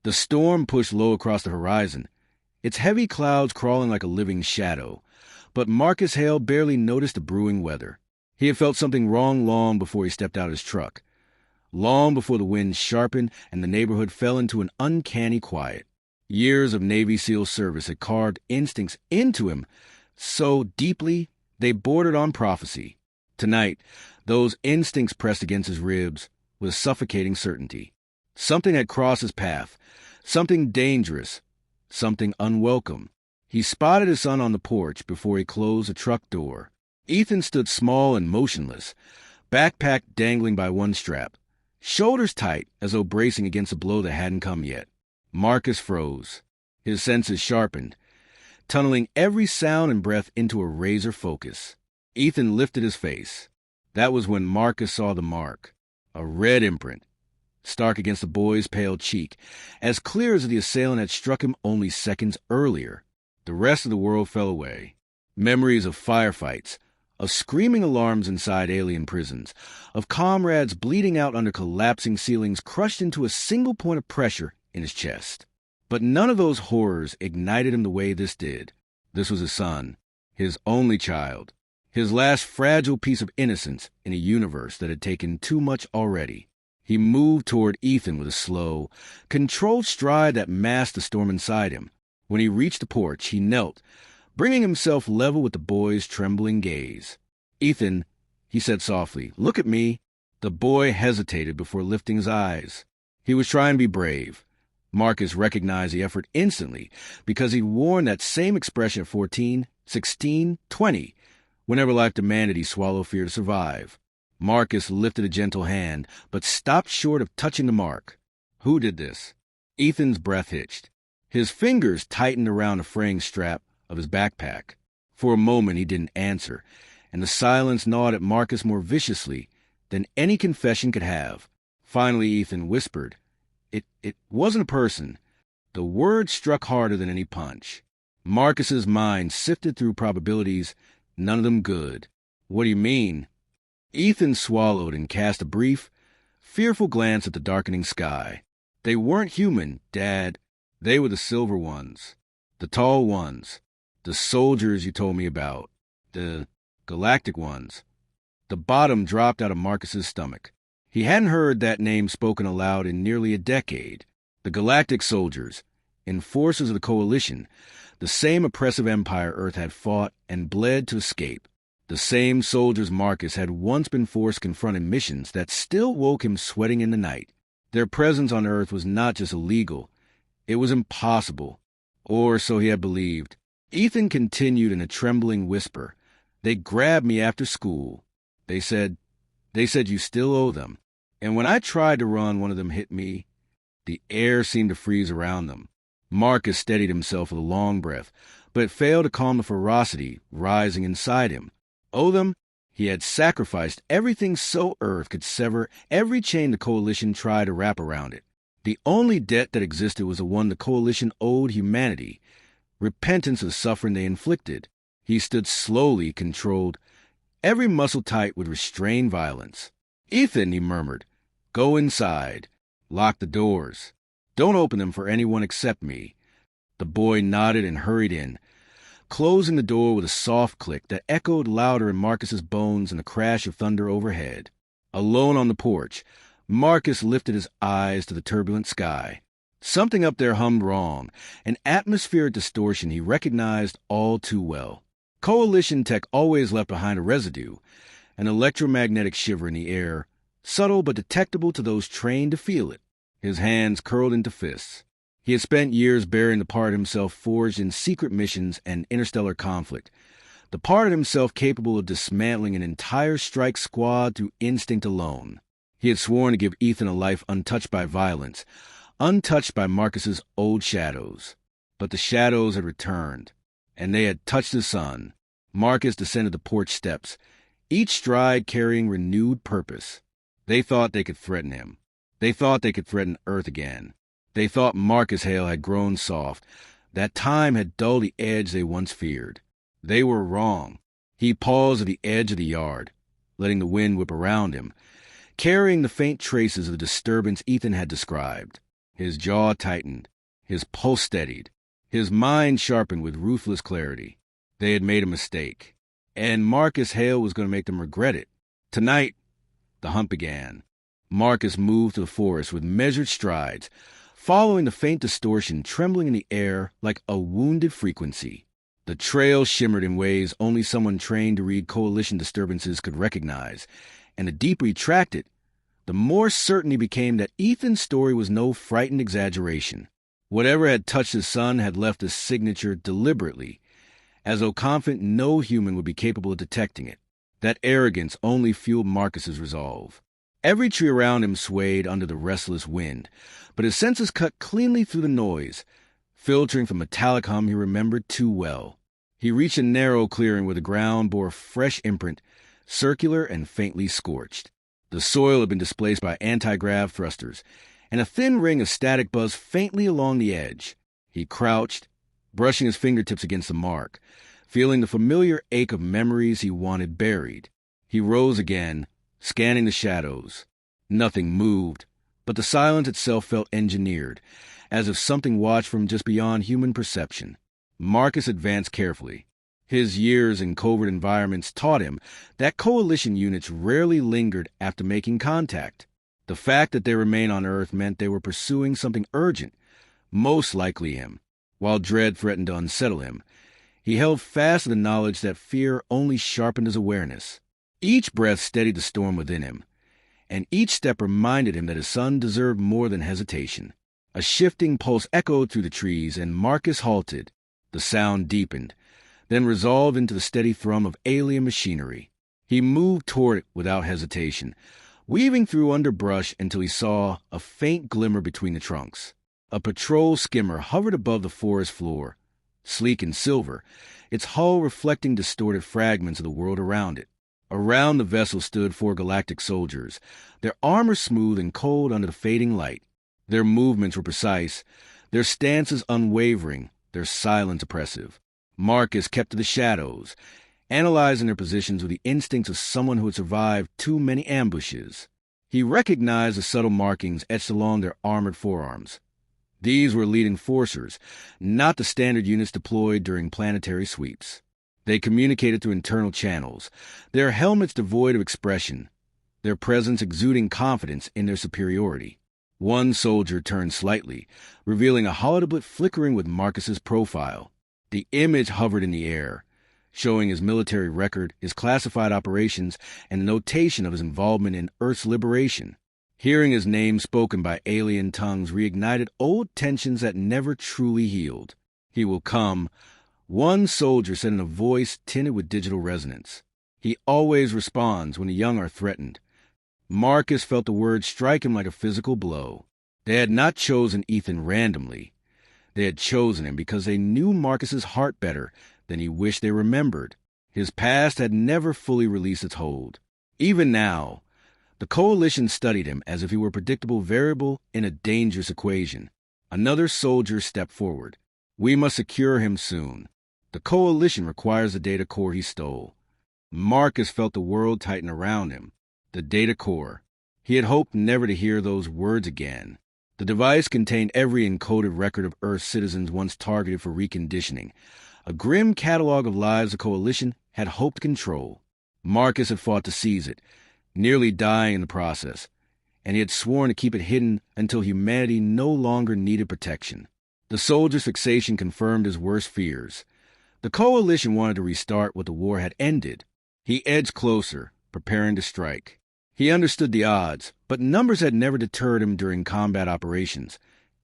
The storm pushed low across the horizon, its heavy clouds crawling like a living shadow, but Marcus Hale barely noticed the brewing weather. He had felt something wrong long before he stepped out of his truck, long before the wind sharpened and the neighborhood fell into an uncanny quiet. Years of Navy SEAL service had carved instincts into him so deeply they bordered on prophecy. Tonight, those instincts pressed against his ribs with suffocating certainty. Something had crossed his path, something dangerous, something unwelcome. He spotted his son on the porch before he closed the truck door. Ethan stood small and motionless, backpack dangling by one strap, shoulders tight as though bracing against a blow that hadn't come yet. Marcus froze, his senses sharpened, tunneling every sound and breath into a razor focus. Ethan lifted his face. That was when Marcus saw the mark, a red imprint, stark against the boy's pale cheek, as clear as the assailant had struck him only seconds earlier. The rest of the world fell away. Memories of firefights, of screaming alarms inside alien prisons, of comrades bleeding out under collapsing ceilings crushed into a single point of pressure in his chest. But none of those horrors ignited him the way this did. This was his son, his only child, his last fragile piece of innocence in a universe that had taken too much already. He moved toward Ethan with a slow, controlled stride that masked the storm inside him. When he reached the porch, he knelt, bringing himself level with the boy's trembling gaze. "Ethan," he said softly, "look at me." The boy hesitated before lifting his eyes. He was trying to be brave. Marcus recognized the effort instantly because he'd worn that same expression at 14, 16, 20, whenever life demanded he swallow fear to survive. Marcus lifted a gentle hand, but stopped short of touching the mark. Who did this? Ethan's breath hitched. His fingers tightened around the fraying strap of his backpack. For a moment he didn't answer, and the silence gnawed at Marcus more viciously than any confession could have. Finally Ethan whispered, It wasn't a person." The word struck harder than any punch. Marcus's mind sifted through probabilities, none of them good. "What do you mean?" Ethan swallowed and cast a brief, fearful glance at the darkening sky. "They weren't human, Dad. They were the silver ones. The tall ones. The soldiers you told me about. The Galactic ones." The bottom dropped out of Marcus's stomach. He hadn't heard that name spoken aloud in nearly a decade. The Galactic soldiers, enforcers of the Coalition, the same oppressive empire Earth had fought and bled to escape. The same soldiers Marcus had once been forced to confront in missions that still woke him sweating in the night. Their presence on Earth was not just illegal, it was impossible. Or so he had believed. Ethan continued in a trembling whisper. "They grabbed me after school. They said you still owe them. And when I tried to run, one of them hit me." The air seemed to freeze around them. Marcus steadied himself with a long breath, but it failed to calm the ferocity rising inside him. Owe them? He had sacrificed everything so Earth could sever every chain the Coalition tried to wrap around it. The only debt that existed was the one the Coalition owed humanity, repentance of the suffering they inflicted. He stood slowly, controlled, every muscle tight with restrained violence. "Ethan," he murmured, "go inside. Lock the doors. Don't open them for anyone except me." The boy nodded and hurried in, closing the door with a soft click that echoed louder in Marcus's bones than the crash of thunder overhead. Alone on the porch, Marcus lifted his eyes to the turbulent sky. Something up there hummed wrong, an atmospheric distortion he recognized all too well. Coalition tech always left behind a residue, an electromagnetic shiver in the air, subtle but detectable to those trained to feel it. His hands curled into fists. He had spent years burying the part of himself forged in secret missions and interstellar conflict, the part of himself capable of dismantling an entire strike squad through instinct alone. He had sworn to give Ethan a life untouched by violence, untouched by Marcus's old shadows. But the shadows had returned, and they had touched his son. Marcus descended the porch steps, each stride carrying renewed purpose. They thought they could threaten him. They thought they could threaten Earth again. They thought Marcus Hale had grown soft, that time had dulled the edge they once feared. They were wrong. He paused at the edge of the yard, letting the wind whip around him, carrying the faint traces of the disturbance Ethan had described. His jaw tightened, his pulse steadied, his mind sharpened with ruthless clarity. They had made a mistake, and Marcus Hale was going to make them regret it. Tonight, the hunt began. Marcus moved to the forest with measured strides, following the faint distortion trembling in the air like a wounded frequency. The trail shimmered in ways only someone trained to read coalition disturbances could recognize, and the deeper he tracked it, the more certain he became that Ethan's story was no frightened exaggeration. Whatever had touched his son had left a signature deliberately, as though confident no human would be capable of detecting it. That arrogance only fueled Marcus's resolve. Every tree around him swayed under the restless wind, but his senses cut cleanly through the noise, filtering from metallic hum he remembered too well. He reached a narrow clearing where the ground bore a fresh imprint, circular and faintly scorched. The soil had been displaced by anti-grav thrusters, and a thin ring of static buzzed faintly along the edge. He crouched, brushing his fingertips against the mark, feeling the familiar ache of memories he wanted buried. He rose again, scanning the shadows. Nothing moved, but the silence itself felt engineered, as if something watched from just beyond human perception. Marcus advanced carefully. His years in covert environments taught him that coalition units rarely lingered after making contact. The fact that they remained on Earth meant they were pursuing something urgent, most likely him. While dread threatened to unsettle him, he held fast to the knowledge that fear only sharpened his awareness. Each breath steadied the storm within him, and each step reminded him that his son deserved more than hesitation. A shifting pulse echoed through the trees, and Marcus halted. The sound deepened, then resolved into the steady thrum of alien machinery. He moved toward it without hesitation, weaving through underbrush until he saw a faint glimmer between the trunks. A patrol skimmer hovered above the forest floor, sleek and silver, its hull reflecting distorted fragments of the world around it. Around the vessel stood 4 Galactic soldiers, their armor smooth and cold under the fading light. Their movements were precise, their stances unwavering, their silence oppressive. Marcus kept to the shadows, analyzing their positions with the instincts of someone who had survived too many ambushes. He recognized the subtle markings etched along their armored forearms. These were lead enforcers, not the standard units deployed during planetary sweeps. They communicated through internal channels, their helmets devoid of expression, their presence exuding confidence in their superiority. One soldier turned slightly, revealing a holodoblet flickering with Marcus's profile. The image hovered in the air, showing his military record, his classified operations, and the notation of his involvement in Earth's liberation. Hearing his name spoken by alien tongues reignited old tensions that never truly healed. "He will come," one soldier said in a voice tinted with digital resonance. "He always responds when the young are threatened." Marcus felt the words strike him like a physical blow. They had not chosen Ethan randomly. They had chosen him because they knew Marcus's heart better than he wished they remembered. His past had never fully released its hold. Even now, the coalition studied him as if he were a predictable variable in a dangerous equation. Another soldier stepped forward. "We must secure him soon. The coalition requires the data core he stole." Marcus felt the world tighten around him. The data core. He had hoped never to hear those words again. The device contained every encoded record of Earth's citizens once targeted for reconditioning, a grim catalog of lives the coalition had hoped to control. Marcus had fought to seize it, nearly dying in the process, and he had sworn to keep it hidden until humanity no longer needed protection. The soldier's fixation confirmed his worst fears. The coalition wanted to restart what the war had ended. He edged closer, preparing to strike. He understood the odds, but numbers had never deterred him during combat operations,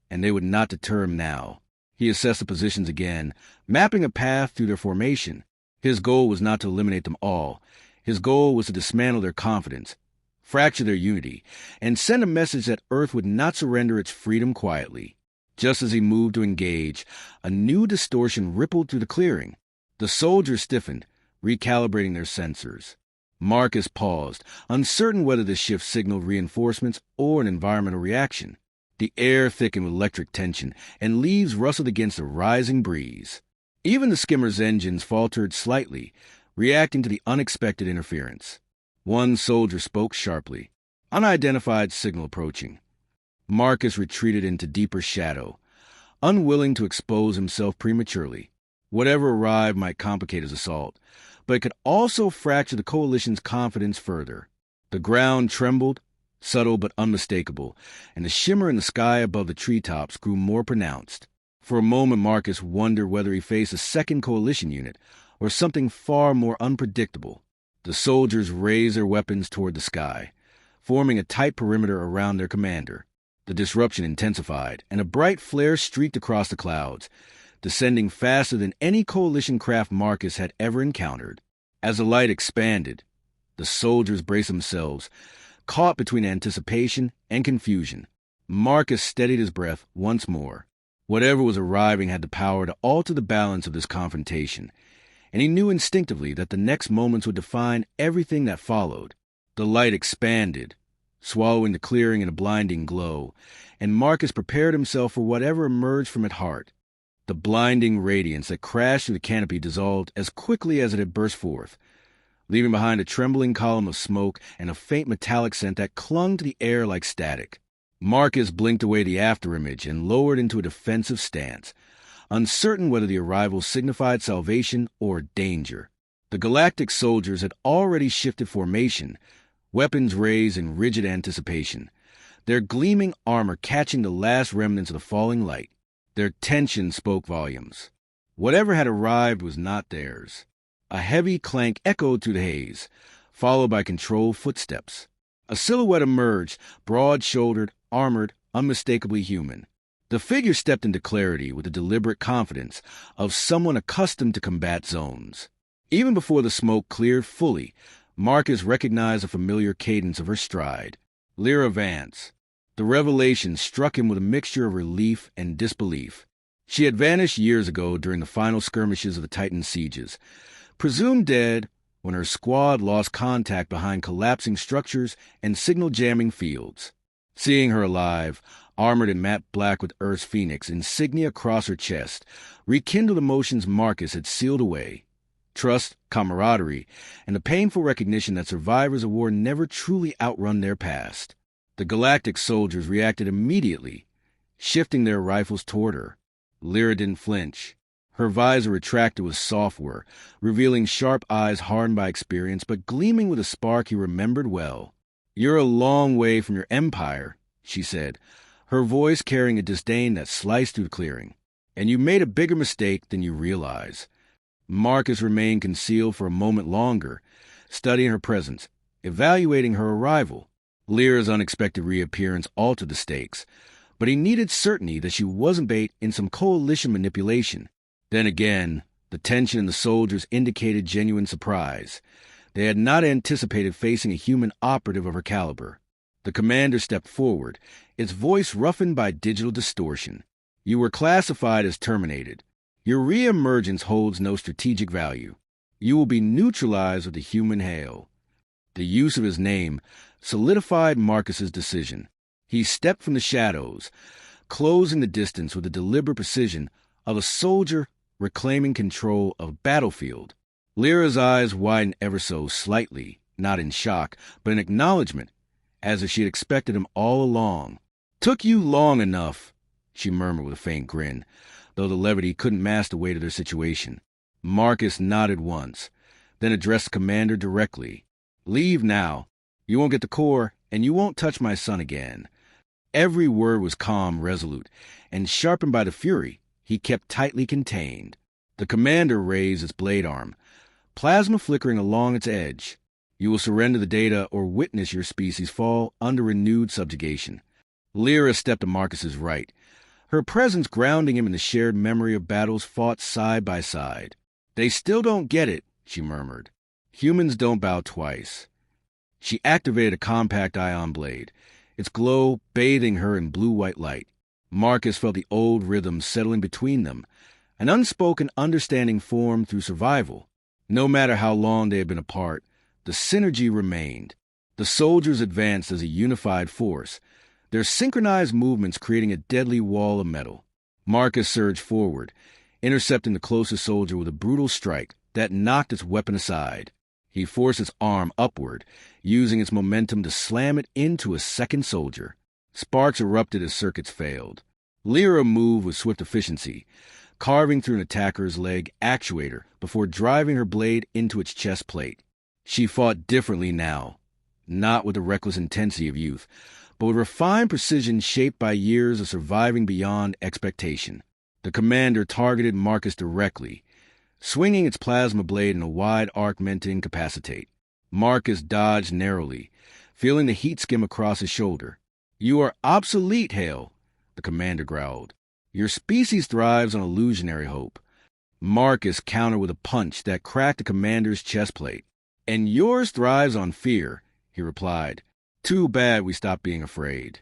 and they would not deter him now. He assessed the positions again, mapping a path through their formation. His goal was not to eliminate them all. His goal was to dismantle their confidence, fracture their unity, and send a message that Earth would not surrender its freedom quietly. Just as he moved to engage, a new distortion rippled through the clearing. The soldiers stiffened, recalibrating their sensors. Marcus paused, uncertain whether the shift signaled reinforcements or an environmental reaction. The air thickened with electric tension, and leaves rustled against a rising breeze. Even the skimmer's engines faltered slightly, reacting to the unexpected interference. One soldier spoke sharply. "Unidentified signal approaching." Marcus retreated into deeper shadow, unwilling to expose himself prematurely. Whatever arrived might complicate his assault, but it could also fracture the coalition's confidence further. The ground trembled, subtle but unmistakable, and the shimmer in the sky above the treetops grew more pronounced. For a moment, Marcus wondered whether he faced a second coalition unit, or something far more unpredictable. The soldiers raised their weapons toward the sky, forming a tight perimeter around their commander. The disruption intensified, and a bright flare streaked across the clouds, descending faster than any coalition craft Marcus had ever encountered. As the light expanded, the soldiers braced themselves, caught between anticipation and confusion. Marcus steadied his breath once more. Whatever was arriving had the power to alter the balance of this confrontation, and he knew instinctively that the next moments would define everything that followed. The light expanded, swallowing the clearing in a blinding glow, and Marcus prepared himself for whatever emerged from its heart. The blinding radiance that crashed through the canopy dissolved as quickly as it had burst forth, leaving behind a trembling column of smoke and a faint metallic scent that clung to the air like static. Marcus blinked away the afterimage and lowered into a defensive stance, uncertain whether the arrival signified salvation or danger. The Galactic soldiers had already shifted formation, weapons raised in rigid anticipation, their gleaming armor catching the last remnants of the falling light. Their tension spoke volumes. Whatever had arrived was not theirs. A heavy clank echoed through the haze, followed by controlled footsteps. A silhouette emerged, broad-shouldered, armored, unmistakably human. The figure stepped into clarity with the deliberate confidence of someone accustomed to combat zones. Even before the smoke cleared fully, Marcus recognized the familiar cadence of her stride. Lyra Vance. The revelation struck him with a mixture of relief and disbelief. She had vanished years ago during the final skirmishes of the Titan sieges, presumed dead when her squad lost contact behind collapsing structures and signal-jamming fields. Seeing her alive, armored in matte black with Earth's Phoenix insignia across her chest, rekindled emotions Marcus had sealed away. Trust, camaraderie, and the painful recognition that survivors of war never truly outrun their past. The Galactic soldiers reacted immediately, shifting their rifles toward her. Lyra didn't flinch. Her visor retracted with software, revealing sharp eyes hardened by experience but gleaming with a spark he remembered well. "You're a long way from your empire," she said, her voice carrying a disdain that sliced through the clearing. "And you made a bigger mistake than you realize." Marcus remained concealed for a moment longer, studying her presence, evaluating her arrival. Lyra's unexpected reappearance altered the stakes, but he needed certainty that she wasn't bait in some coalition manipulation. Then again, the tension in the soldiers indicated genuine surprise. They had not anticipated facing a human operative of her caliber. The commander stepped forward, its voice roughened by digital distortion. "You were classified as terminated. Your reemergence holds no strategic value. You will be neutralized with the human hail." The use of his name solidified Marcus's decision. He stepped from the shadows, closing the distance with the deliberate precision of a soldier reclaiming control of a battlefield. Lyra's eyes widened ever so slightly, not in shock, but in acknowledgement, as if she had expected him all along. "Took you long enough," she murmured with a faint grin, though the levity couldn't mask the weight of their situation. Marcus nodded once, then addressed the commander directly. "Leave now. You won't get the core, and you won't touch my son again." Every word was calm, resolute, and sharpened by the fury he kept tightly contained. The commander raised its blade arm, plasma flickering along its edge. "You will surrender the data or witness your species fall under renewed subjugation." Lyra stepped to Marcus's right, her presence grounding him in the shared memory of battles fought side by side. "They still don't get it," she murmured. "Humans don't bow twice." She activated a compact ion blade, its glow bathing her in blue-white light. Marcus felt the old rhythm settling between them, an unspoken understanding formed through survival. No matter how long they had been apart, the synergy remained. The soldiers advanced as a unified force, their synchronized movements creating a deadly wall of metal. Marcus surged forward, intercepting the closest soldier with a brutal strike that knocked its weapon aside. He forced its arm upward, using its momentum to slam it into a second soldier. Sparks erupted as circuits failed. Lyra moved with swift efficiency, carving through an attacker's leg actuator before driving her blade into its chest plate. She fought differently now, not with the reckless intensity of youth, but with refined precision shaped by years of surviving beyond expectation. The commander targeted Marcus directly, swinging its plasma blade in a wide arc meant to incapacitate. Marcus dodged narrowly, feeling the heat skim across his shoulder. "You are obsolete, Hale," the commander growled. "Your species thrives on illusionary hope." Marcus countered with a punch that cracked the commander's chest plate. "And yours thrives on fear," he replied. "Too bad we stopped being afraid."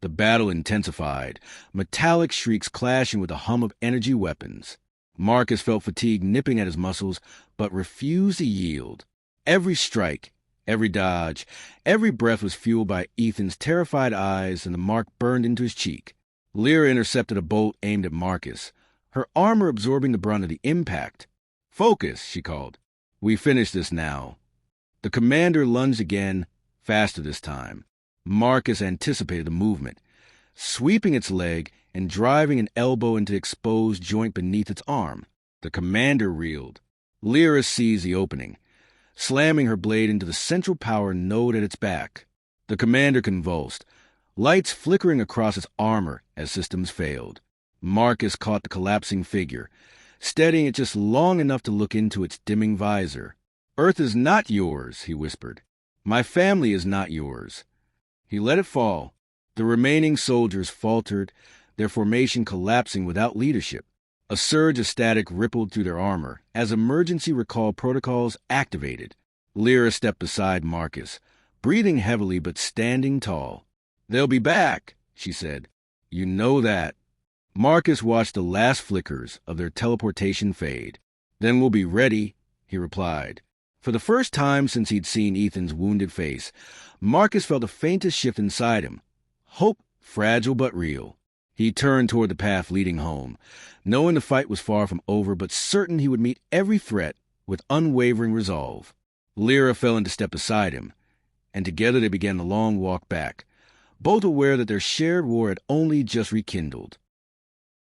The battle intensified, metallic shrieks clashing with the hum of energy weapons. Marcus felt fatigue nipping at his muscles, but refused to yield. Every strike, every dodge, every breath was fueled by Ethan's terrified eyes, and the mark burned into his cheek. Lyra intercepted a bolt aimed at Marcus, her armor absorbing the brunt of the impact. "Focus," she called. "We finish this now." The commander lunged again, faster this time. Marcus anticipated the movement, sweeping its leg and driving an elbow into the exposed joint beneath its arm. The commander reeled. Lyra seized the opening, slamming her blade into the central power node at its back. The commander convulsed, lights flickering across its armor as systems failed. Marcus caught the collapsing figure, steadying it just long enough to look into its dimming visor. "Earth is not yours," he whispered. "My family is not yours." He let it fall. The remaining soldiers faltered, their formation collapsing without leadership. A surge of static rippled through their armor as emergency recall protocols activated. Lyra stepped beside Marcus, breathing heavily but standing tall. "They'll be back," she said. "You know that." Marcus watched the last flickers of their teleportation fade. "Then we'll be ready," he replied. For the first time since he'd seen Ethan's wounded face, Marcus felt the faintest shift inside him. Hope, fragile but real. He turned toward the path leading home, knowing the fight was far from over, but certain he would meet every threat with unwavering resolve. Lyra fell into step beside him, and together they began the long walk back, both aware that their shared war had only just rekindled.